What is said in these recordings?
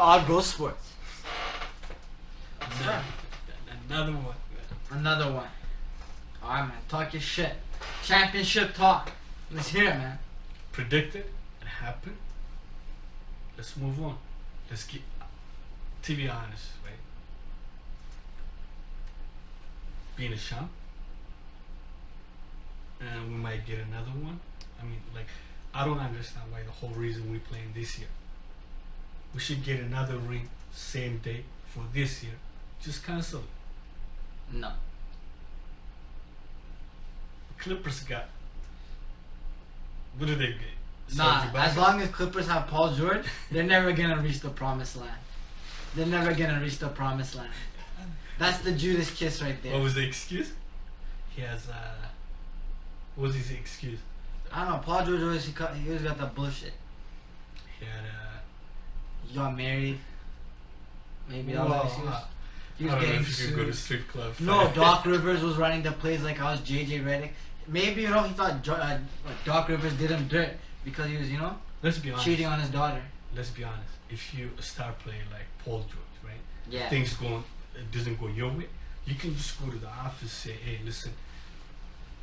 to Odd Go Sports. Another one. Another one. Alright, man. Talk your shit. Championship talk. Let's hear it, man. Predicted. It happened. Let's move on. Let's get. To be honest, right? Being a champ. And we might get another one. I mean, like, I don't understand why the whole reason we're playing this year. We should get another ring same day for this year. Just cancel it. No. Clippers got. What do they get? Nah, Serge as Ibaka? long as Clippers have Paul George, they're never gonna reach the promised land. They're never gonna reach the promised land. That's the Judas kiss right there. What was the excuse? He has what was his excuse? I don't know. Paul George always he always got that bullshit. He had He got married. Maybe that well, was the excuse. He was I don't know getting if you could go to sued. strip club. No, Doc Rivers was running the plays like I was JJ Redick. Maybe, you know, he thought Doc Rivers did him dirt because he was, you know, Let's be honest. cheating on his daughter. Let's be honest. If you a star player like Paul George, right? Yeah. Things it doesn't go your way. You can just go to the office and say, "Hey, listen,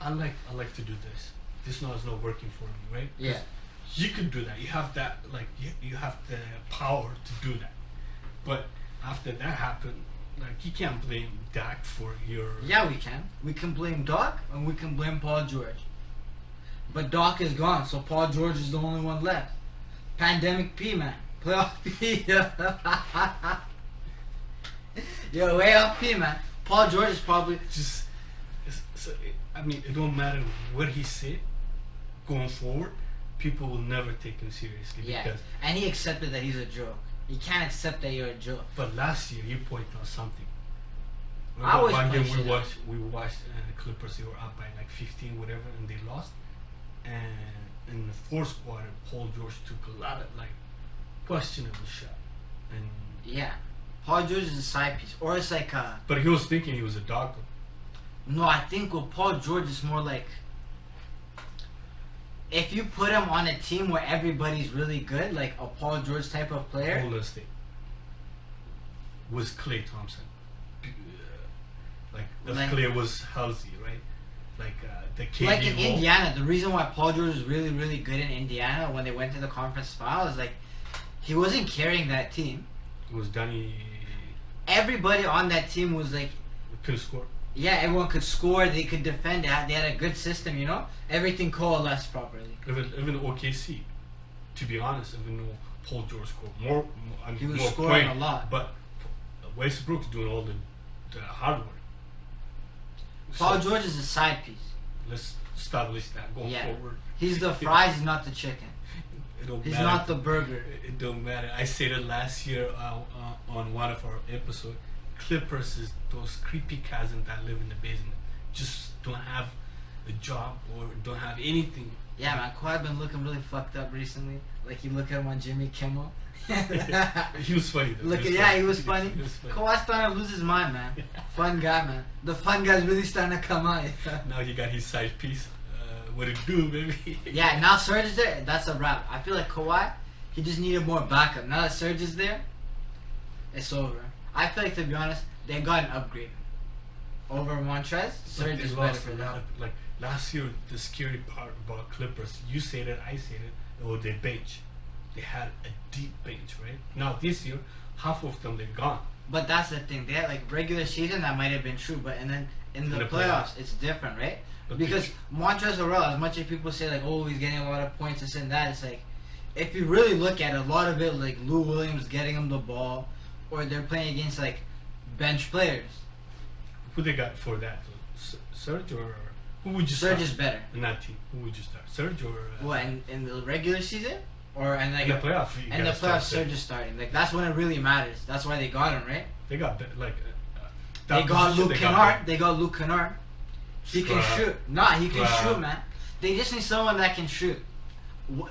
I like to do this. This now is not working for me, right?" Yeah. You can do that. You have that, like, you have the power to do that. But after that happened, like, you can't blame Dak for your. Yeah, we can. We can blame Doc and we can blame Paul George. But Doc is gone, so Paul George is the only one left. Pandemic P, man. Playoff P. You're way off P, man. Paul George is probably. Just, I mean, it don't matter what he said going forward. People will never take him seriously. Yeah. Because, And he accepted that he's a joke. You can't accept that you're a joke. but last year you pointed out something. I always one game point shit out. we watched Clippers. They were up by like 15, whatever, and they lost. And in the fourth quarter, Paul George took a lot of like questionable shot. And Yeah. Paul George is a side piece. Or it's like but he was thinking he was a doctor. no, I think with Paul George it's more like if you put him on a team where everybody's really good, like a Paul George type of player. Golden State was Klay Thompson. Like if Like- Klay was healthy, right? Like the KD Like in role. Indiana, the reason why Paul George was really, really good in Indiana when they went to the conference final is like he wasn't carrying that team. It was Danny. Everybody on that team was like, Couldn't score. yeah, everyone could score, they could defend, they had a good system, you know? Everything coalesced properly. Even OKC, to be honest, even though Paul George scored more I mean, He was more scoring point, a lot. but Westbrook's doing all the hard work. Paul So, George is a side piece. let's establish that going Yeah. forward. He's the fries, he's not the chicken. It don't He's matter. not the burger. It don't matter. I said it last year on one of our episodes. Clippers is those creepy cousins that live in the basement, just don't have a job or don't have anything. Yeah, man, Kawhi been looking really fucked up recently. Like you look at him on Jimmy Kimmel. He was funny though. Look at he was funny. Kawhi's starting to lose his mind, man. Fun guy, man. The fun guy's really starting to come out. Now he got his side piece. What it do, baby? Yeah, now Serge is there. That's a wrap. I feel like Kawhi, he just needed more backup. Now that Serge is there, it's over. I feel like, to be honest, they got an upgrade over Montrez. Serge is better for them. Like last year, the scary part about Clippers, you said it, I said it, or their bench. They had a deep bench, right? Now this year, half of them they're gone. But that's the thing. They had like regular season that might have been true, but and then in the playoffs it's different, right? But Because Montrezl Harrell, as much as people say like, oh, he's getting a lot of points, this and that, it's like if you really look at it, a lot of it like Lou Williams getting him the ball, or they're playing against like bench players. Who they got for that? Serge or who would you Serge start is better. in that team? Who would you start? Serge or What in the regular season, or in like in the playoff? You in the gotta start playoffs, Serge is starting. Like that's when it really matters. That's why they got him, right? They got like They got position, Luke they got Kennard. They got Luke Kennard. He can Scrub. shoot. Nah, he can Scrub. shoot, man. They just need someone that can shoot.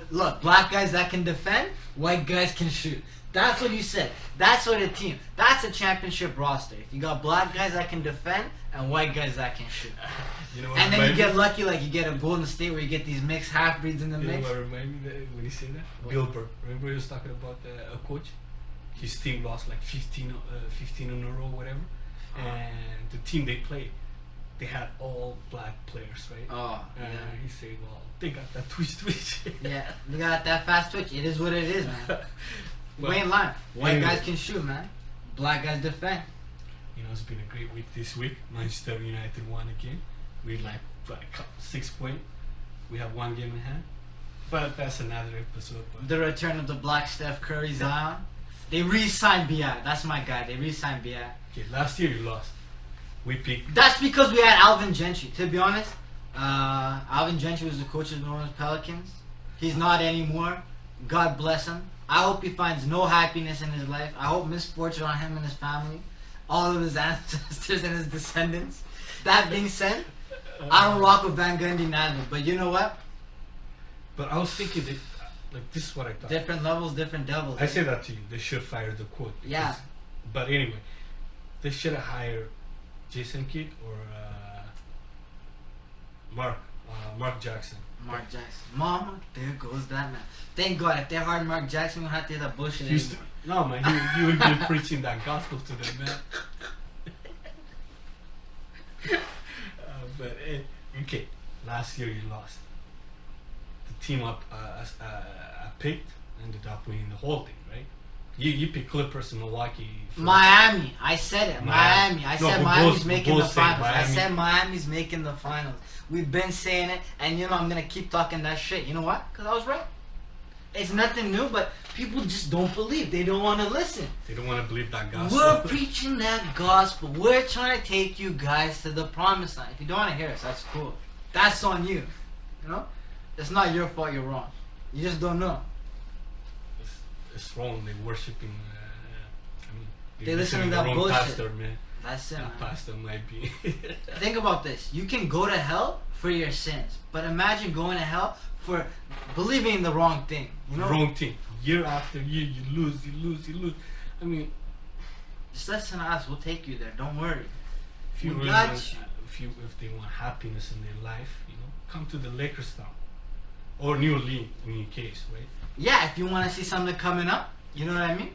Look, black guys that can defend, white guys can shoot. That's what you said. That's what a team. That's a championship roster. If you got black guys that can defend and white guys that can shoot. You know what And then you remind get me? lucky, like you get a Golden State where you get these mixed half breeds in the You know mix. what remind me when you say that? Gilbert. Remember he was talking about a coach? his team lost like 15 in a row, whatever. And the team they played, they had all black players, right? Oh, And yeah. he said, well, they got that twitch. Yeah, they got that fast twitch. It is what it is, man. But We ain't lying. White anyway. guys can shoot, man. Black guys defend. You know, it's been a great week this week. Manchester United won again. We like 6 points. We have one game in hand. But that's another episode. But The return of the Black Steph Curry Zion. They re-signed B.I. That's my guy. They re-signed B.I. okay, last year you lost. We picked. That's because we had Alvin Gentry. To be honest, Alvin Gentry was the coach of the New Orleans Pelicans. He's not anymore. God bless him. I hope he finds no happiness in his life. I hope misfortune on him and his family, all of his ancestors and his descendants. That being said, I don't rock with Van Gundy neither. But you know what? But I was thinking that, like, this is what I thought. Different levels, different devils. I say that to you. They should fire the coach. Yeah. But anyway, they should have hired Jason Kidd or Mark Jackson. Mark Jackson. Mama, there goes that man. Thank God, if they hired Mark Jackson, we don't have to hear that bullshit anymore. No, man, you would be preaching that gospel to them, man. But okay, last year you lost. The team I picked ended up winning the whole thing, right? You picked Clippers and Milwaukee. Miami. I said it. Miami. I No, said we Miami's both- making we the both said finals. I Miami. said Miami's making the finals. We've been saying it, and you know I'm gonna keep talking that shit. You know what? Because I was right. It's nothing new, but people just don't believe. They don't want to listen. They don't want to believe that gospel. We're preaching that gospel. We're trying to take you guys to the promised land. If you don't want to hear us, that's cool. That's on you. You know? It's not your fault you're wrong. You just don't know. It's wrong. They're worshiping. They listen to to that the wrong bullshit. pastor, man. That's it, That man. pastor might be. Think about this. You can go to hell for your sins, but imagine going to hell for believing in the wrong thing. You know? Wrong thing. Year after year, you lose. I mean, Just listen to us. We'll take you there. Don't worry. if you We really got want, you. if they want happiness in their life, come to the Lakers town or New Orleans in your case, right? Yeah, if you want to see something coming up, you know what I mean?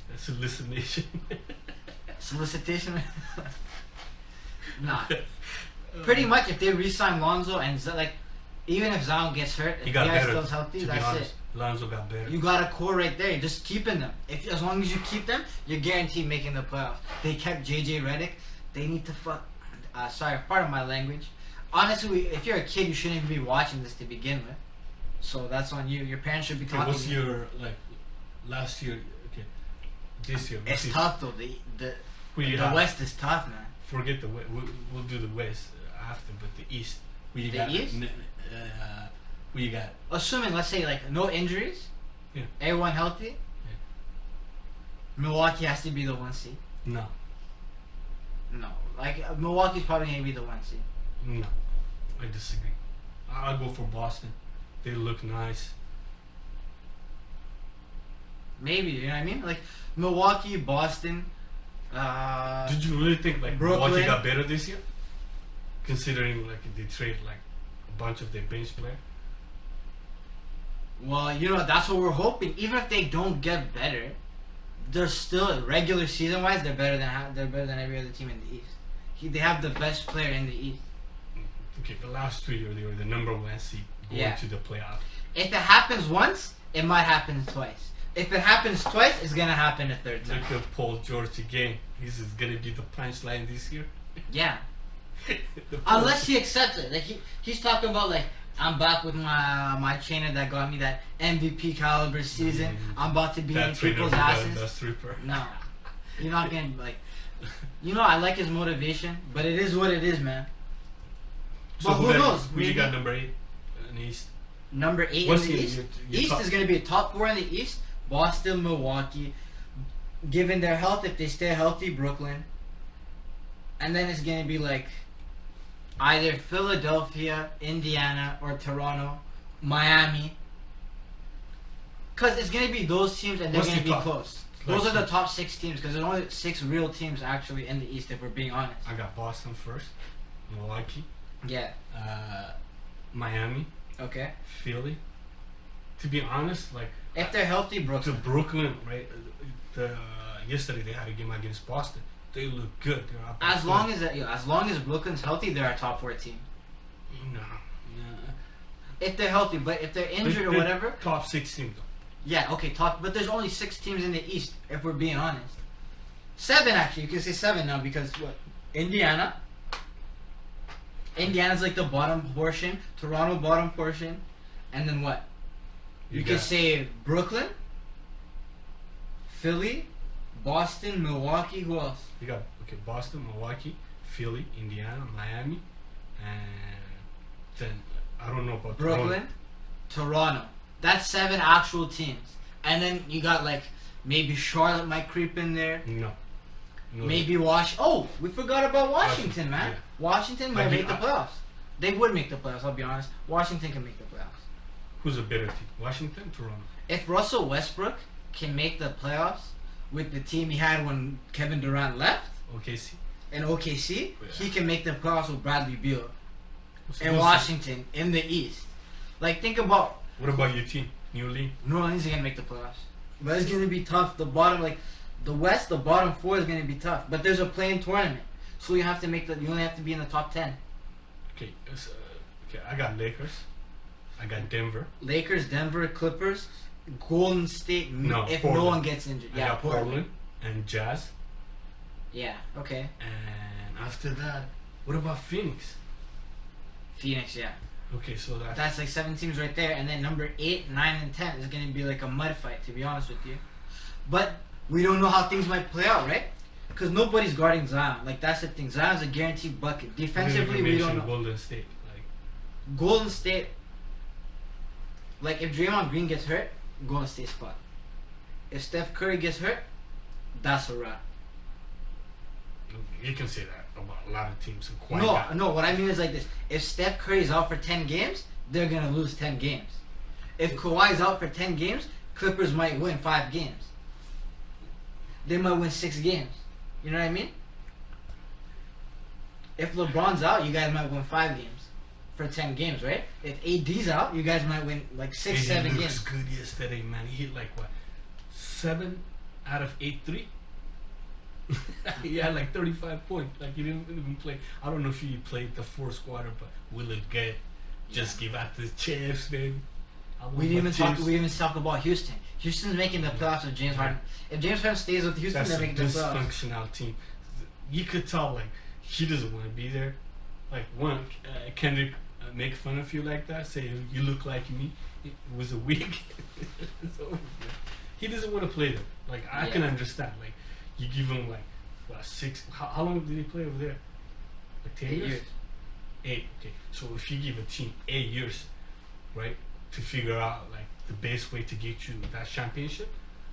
That's hallucination. Solicitation. Nah. Pretty much, if they re-sign Lonzo and even if Zion gets hurt, He if got the guy's better. still healthy, To be that's honest, it. Lonzo got better. You got a core right there. You're just keeping them. As long as you keep them, you're guaranteed making the playoffs. They kept JJ Redick. They need to fuck. Sorry, pardon my language. Honestly, if you're a kid, you shouldn't even be watching this to begin with. So that's on you. Your parents should be Okay, talking. what's to you. your last year? Okay, this year. It's tough though. Who you The have? West is tough, man. Forget the West. We'll do the West after, but the East. Who you The got? East? Who you got? Assuming, let's say, no injuries, Yeah. everyone healthy. Milwaukee has to be the 1 seed. No, No, Milwaukee's probably gonna be the 1 seed. no. I disagree. I'll go for Boston. They look nice. Maybe, you know what I mean? Milwaukee, Boston. Did you really think Brooklyn. Milwaukee got better this year? Considering they trade a bunch of their bench players. Well, that's what we're hoping. Even if they don't get better, they're still regular season wise. They're better than every other team in the East. They have the best player in the East. Okay, the last 2 years they were the number 1 seed going Yeah. to the playoff. If it happens once, it might happen twice. If it happens twice, it's gonna happen a third time. Look at Paul George again. This is gonna be the punchline this year. Yeah. The Unless he accepts it. He's talking about I'm back with my trainer that got me that MVP caliber season. I'm about to be in that trainer people's who got asses. that stripper. No. You're not gonna I like his motivation, but it is what it is, man. So But who knows? Who you Maybe got number 8 in the East? number 8 What's in the your- East. your East top- is gonna be a top 4 in the East. Boston, Milwaukee. Given their health, if they stay healthy, Brooklyn. And then it's gonna be either Philadelphia, Indiana, or Toronto, Miami. Cause it's gonna be those teams, and they're What's gonna the be top? close. Like Those are the teams? top 6 teams, because there's only 6 real teams actually in the East, if we're being honest. I got Boston first, Milwaukee, Yeah. Miami, Okay. Philly, to be honest, like If they're healthy, to Brooklyn. Brooklyn, right? Yesterday they had a game against Boston. They look good. They're up. As long as Brooklyn's healthy, they're a top 4 team. no, If they're healthy, but if they're injured or whatever, top 6 team though. yeah, okay, top. But there's only 6 teams in the East, if we're being honest. 7 actually. You can say 7 now because what? Indiana's like the bottom portion. Toronto bottom portion, and then what? You can say Brooklyn, Philly, Boston, Milwaukee. Who else? You got Boston, Milwaukee, Philly, Indiana, Miami, and then I don't know about Brooklyn, Toronto. That's 7 actual teams, and then you got like maybe Charlotte might creep in there. No. Maybe Oh, we forgot about Washington, man. Yeah. Washington might Like, make the playoffs. They would make the playoffs. I'll be honest. Washington can make the playoffs. Who's a better team? Washington, Toronto. If Russell Westbrook can make the playoffs with the team he had when Kevin Durant left OKC. in OKC, Yeah. he can make the playoffs with Bradley Beal Who's- in who's- Washington in the East. Like, think about What about your team, New Orleans? New Orleans is gonna make the playoffs, but it's gonna be tough. The bottom, like the West, the bottom 4 is gonna be tough. But there's a play-in tournament, so you have to make You only have to be in the top 10. Okay, I got Lakers. I got Denver. Lakers, Denver, Clippers, Golden State. No, if Portland. no one gets injured, I yeah, got Portland and Jazz. Yeah, okay. And after that, what about Phoenix? Phoenix, yeah. Okay, so That's like 7 teams right there, and then number 8, 9, and 10 is gonna be like a mud fight, to be honest with you. But we don't know how things might play out, right? Because nobody's guarding Zion. Like, that's the thing. Zion's a guaranteed bucket. Defensively, we don't know. Golden State, like Golden State. Like, if Draymond Green gets hurt, Golden State's fucked. If Steph Curry gets hurt, that's a wrap. you can say that about a lot of teams. And Kawhi No, got- no. What I mean is like this: if Steph Curry's out for 10 games, they're gonna lose 10 games. If Kawhi's out for 10 games, Clippers might win 5 games. They might win 6 games. You know what I mean? If LeBron's out, you guys might win 5 games for 10 games, right? If AD's out, you guys might win like 6, AD 7 looks games. good yesterday, man. He hit like what, 7 out of 8 3. He had like 35 points. Like he didn't even play. I don't know if he played the 4th quarter, but we look good. Just give out the champs, man. We didn't even talk about Houston. Houston's making the playoffs with James Harden. If James Harden stays with Houston, That's they're a making the playoffs. dysfunctional team. You could tell like he doesn't want to be there. Like one Kendrick make fun of you like that, say you look like me. It was a wig. So, he doesn't want to play there. Like I can understand. Like you give him like what 6? How long did he play over there? Like 10 years? 8. Okay. So if you give a team 8 years, right, to figure out like the best way to get you that championship,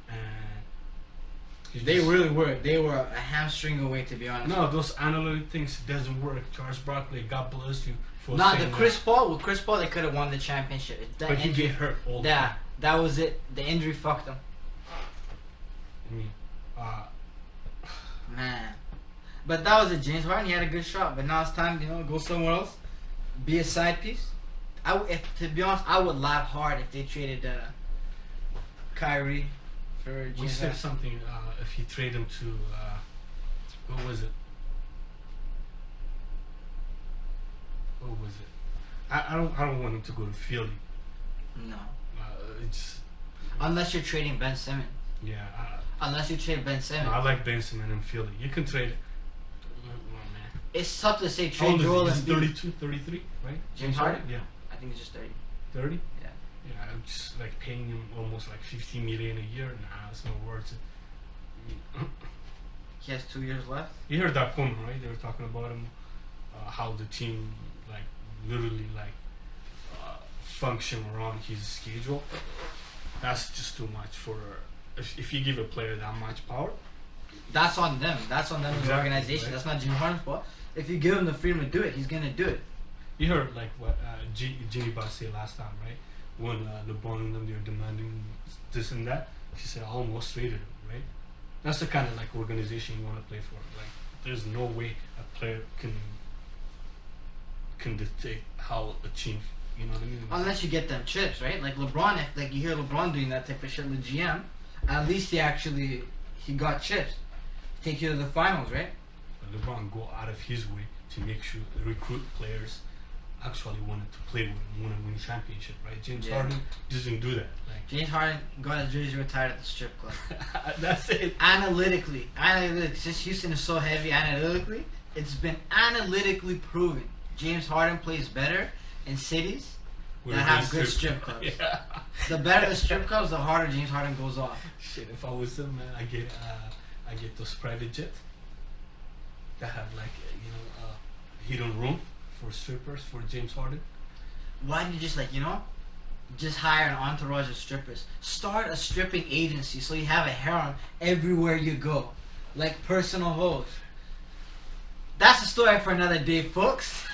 and They really were. They were a hamstring away, to be honest. no, those analytic things doesn't work. Charles Barkley, God bless you for Nah, saying the Chris Paul. With Chris Paul, they could have won the championship. that. But he get hurt all the time. That was it. The injury fucked them. I mean, Man. But that was it. James Harden, he had a good shot. But now it's time, go somewhere else. Be a side piece. To be honest, I would laugh hard if they traded Kyrie for we James said Harden. something. If he trade him to what was it? What was it? I don't want him to go to Philly. No. It's Unless you're trading Ben Simmons. yeah. Unless you trade Ben Simmons. I like Ben Simmons in Philly. You can trade it. Oh, man. It's tough to say How trade old Joel is he? He's Embiid. 32, 33, right? James Harden? Yeah. I think it's just 30. 30? Yeah. Yeah, I'm just like paying him almost like 15 million a year. Nah, it's not worth it. He has 2 years left. You heard that comment, right? They were talking about him, how the team like literally like function around his schedule. That's just too much for if you give a player that much power. That's on them. That's on them as an Exactly, organization. right. That's not James Harden's fault. If you give him the freedom to do it, he's gonna do it. You heard like what Jimmy Boss said last time, right? When LeBron and them they were demanding this and that, she said I almost traded him, right? That's the kind of like organization you want to play for. Like, there's no way a player can dictate how a team You know what I mean? Unless you get them chips, right? Like LeBron, if like you hear LeBron doing that type of shit with GM, at least he got chips. Take you to the finals, right? But LeBron go out of his way to make sure recruit players actually wanted to play with him, want to win championship, right? James Harden doesn't do that. Like James Harden got his jersey retired at the strip club. that's it. Analytically, since Houston is so heavy analytically, it's been analytically proven. James Harden plays better in cities that have good strip clubs. Yeah. The better the strip clubs, the harder James Harden goes off. Shit, if I was them, man, I get those private jets that have like hidden room for strippers for James Harden. Why don't you just just hire an entourage of strippers? Start a stripping agency so you have a harem everywhere you go, like personal hoes. That's a story for another day, folks.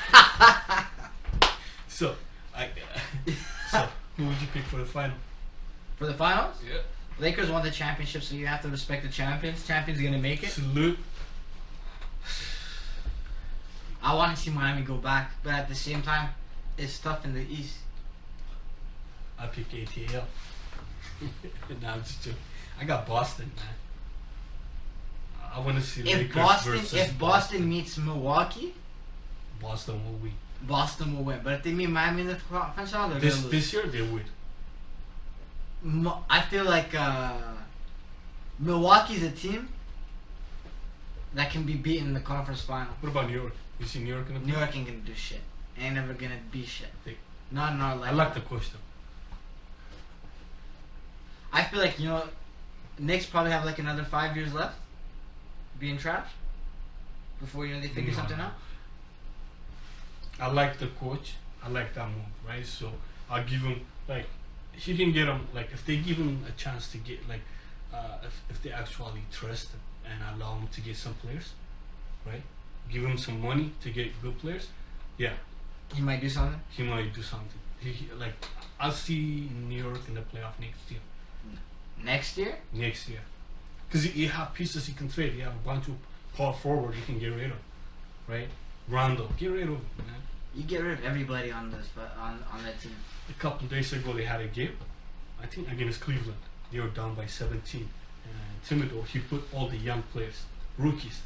So who would you pick for the final? For the finals? Yeah. Lakers won the championship, so you have to respect the champions. Champions are gonna make it. Salute. I want to see Miami go back, but at the same time, it's tough in the East. I pick ATL. Nah, I'm just joking. I got Boston, man. I want to see Lakers versus If Boston meets Milwaukee, Boston will win. Boston will win. But if they meet Miami in the conference final, they're gonna lose. This year they win. I feel like Milwaukee's a team that can be beaten in the conference final. What about New York? You see New York in the New York ain't gonna do shit. Ain't never gonna be shit. Not in our life. I like the coach though. I feel like Knicks probably have like another 5 years left being trash before they figure something out. I like the coach. I like that move, right? So I'll give him he can get him if they give him a chance to get if they actually trust him and allow him to get some players, right? Give him some money to get good players. Yeah, he might do something. He might do something. I'll see New York in the playoff next year. Next year? Next year, because you have pieces you can trade. You have a bunch of power forward you can get rid of, right? Rondo, get rid of him, man. You get rid of everybody on that team. A couple of days ago, they had a game, I think against Cleveland. They were down by 17. And Thibodeau, he put all the young players, rookies.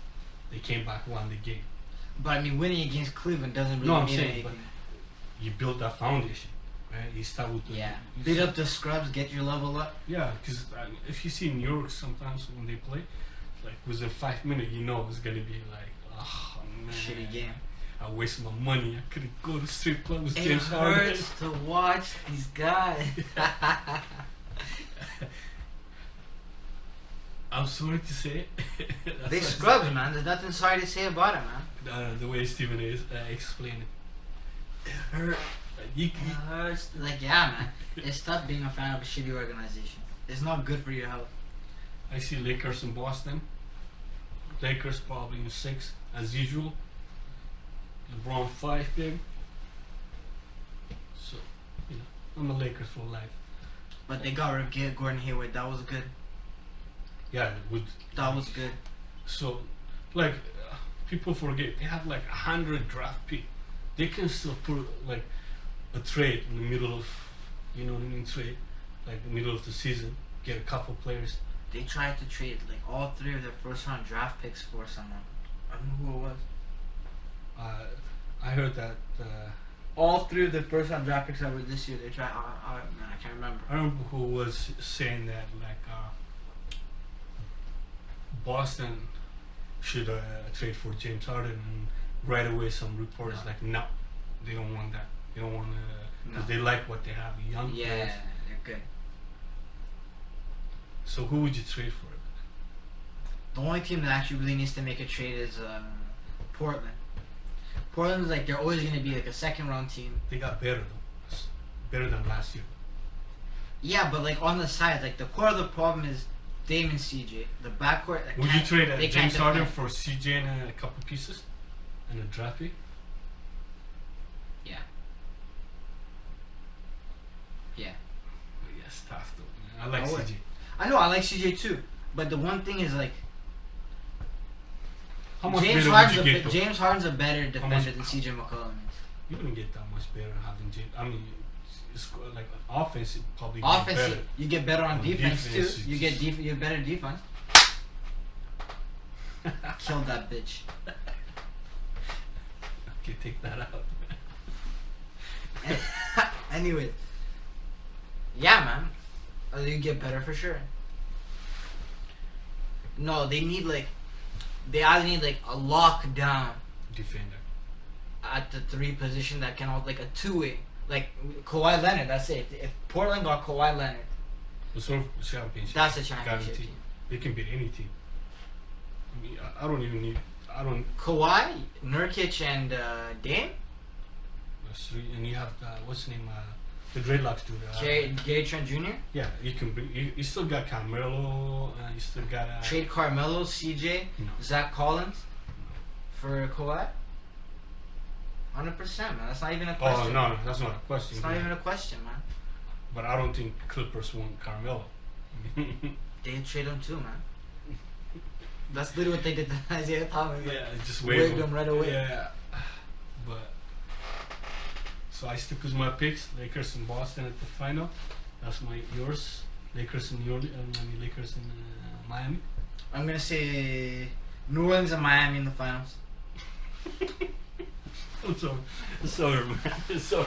They came back, won the game. But I mean, winning against Cleveland doesn't really mean anything. But you build that foundation, right? You start with beat up the scrubs, get your level up. Yeah, because if you see New York sometimes when they play, within 5 minutes, it's gonna be oh man, shitty game. I wasted my money. I couldn't go to strip club with James It Harden. hurts to watch these guys. I'm sorry to say it. They scrubs, man. There's nothing sorry to say about it, man. The way Steven is explaining it. It hurt. It hurts. Man. It's tough being a fan of a shitty organization. It's not good for your health. I see Lakers in Boston. Lakers probably in 6 as usual. LeBron 5 big. So, I'm a Lakers for life. But they got rid of Gordon Hayward. That was good. Yeah, that was good. So, people forget they have 100 draft pick. They can still put a trade in the middle of, trade, the middle of the season, get a couple players. They tried to trade all 3 of their first round draft picks for someone. I don't know who it was. I heard that all 3 of the first round draft picks that were this year, they tried. Man, I can't remember. I remember who was saying that Boston should trade for James Harden, and right away some reporters no, they don't want that. They don't want because they like what they have, young players. Yeah, they're good. So who would you trade for? The only team that actually really needs to make a trade is Portland. Portland's they're always going to be a second round team. They got better though, better than last year. Yeah, but on the side, the core of the problem is Dame and CJ. The backcourt. Would you trade James Harden for CJ and a couple pieces and a draft pick? Yeah. Yeah. Yeah, it's tough though, man. I like CJ. I know, I like CJ too. But the one thing is how much James Harden's a better defender than CJ McCollum is. He wouldn't get that much better having James. I mean, it's like offense, it probably get Offense, better. you get better on defense defense, too. You get you have better defense. Killed that bitch. Okay, take that out. Anyway, yeah, man. You get better for sure. No, they either need like a lockdown Defender. at the 3 position that can all like a 2-way, like Kawhi Leonard. That's it. If Portland got Kawhi Leonard, It's sort of championship. that's a championship Guaranteed. team. They can beat any team. I mean, I don't even need. I don't. Kawhi, Nurkic, and Dame. That's three, and you have what's his name? The dreadlocks dude. Gary Trent Jr. Yeah, you can bring. You still got Carmelo. You still got. Trade Carmelo, CJ, No. Zach Collins for Kawhi. 100%, man. That's not even a question. Oh no, that's not a question. It's not even a question, man. But I don't think Clippers want Carmelo. They trade him too, man. That's literally what they did to Isaiah Thomas. Yeah, just Waved him right away. Yeah, but so I stick with my picks: Lakers and Boston at the final. That's yours. Lakers and Lakers and Miami. I'm gonna say New Orleans and Miami in the finals. I'm sorry, man. Sorry.